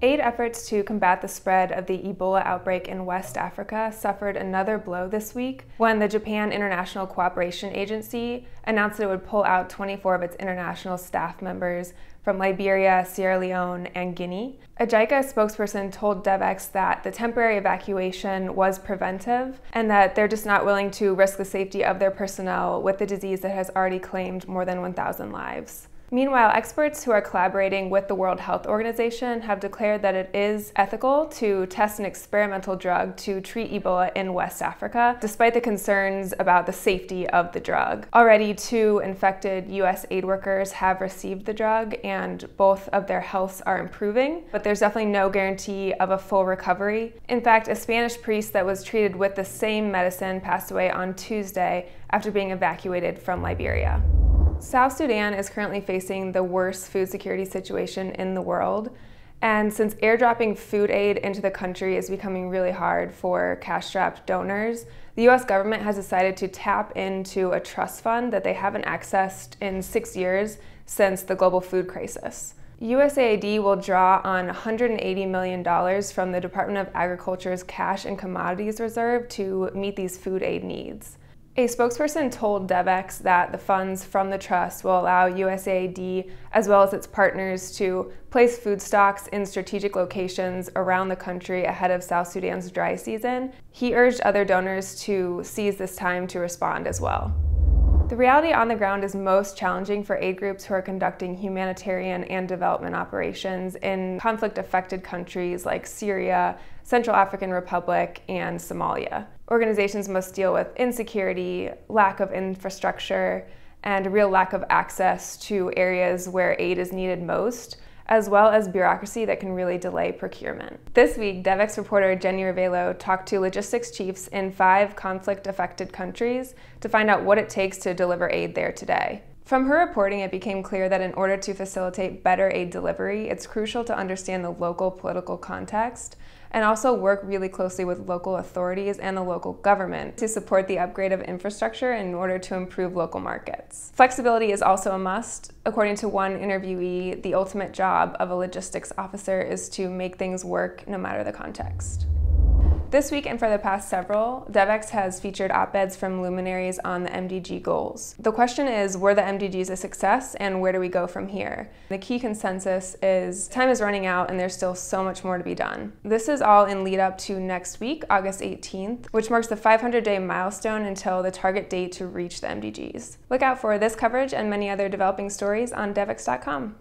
Aid efforts to combat the spread of the Ebola outbreak in West Africa suffered another blow this week when the Japan International Cooperation Agency announced that it would pull out 24 of its international staff members from Liberia, Sierra Leone, and Guinea. A JICA spokesperson told Devex that the temporary evacuation was preventive and that they're just not willing to risk the safety of their personnel with the disease that has already claimed more than 1,000 lives. Meanwhile, experts who are collaborating with the World Health Organization have declared that it is ethical to test an experimental drug to treat Ebola in West Africa, despite the concerns about the safety of the drug. Already, 2 infected U.S. aid workers have received the drug, and both of their healths are improving, but there's definitely no guarantee of a full recovery. In fact, a Spanish priest that was treated with the same medicine passed away on Tuesday after being evacuated from Liberia. South Sudan is currently facing the worst food security situation in the world, and since airdropping food aid into the country is becoming really hard for cash-strapped donors, the US government has decided to tap into a trust fund that they haven't accessed in 6 years since the global food crisis. USAID will draw on $180 million from the Department of Agriculture's Cash and Commodities Reserve to meet these food aid needs. A spokesperson told Devex that the funds from the trust will allow USAID as well as its partners to place food stocks in strategic locations around the country ahead of South Sudan's dry season. He urged other donors to seize this time to respond as well. The reality on the ground is most challenging for aid groups who are conducting humanitarian and development operations in conflict-affected countries like Syria, Central African Republic, and Somalia. Organizations must deal with insecurity, lack of infrastructure, and a real lack of access to areas where aid is needed most, as well as bureaucracy that can really delay procurement. This week, Devex reporter Jenny Rivelo talked to logistics chiefs in 5 conflict-affected countries to find out what it takes to deliver aid there today. From her reporting, it became clear that in order to facilitate better aid delivery, it's crucial to understand the local political context and also work really closely with local authorities and the local government to support the upgrade of infrastructure in order to improve local markets. Flexibility is also a must. According to one interviewee, the ultimate job of a logistics officer is to make things work no matter the context. This week and for the past several, Devex has featured op-eds from luminaries on the MDG goals. The question is, were the MDGs a success and where do we go from here? The key consensus is time is running out and there's still so much more to be done. This is all in lead up to next week, August 18th, which marks the 500-day milestone until the target date to reach the MDGs. Look out for this coverage and many other developing stories on Devex.com.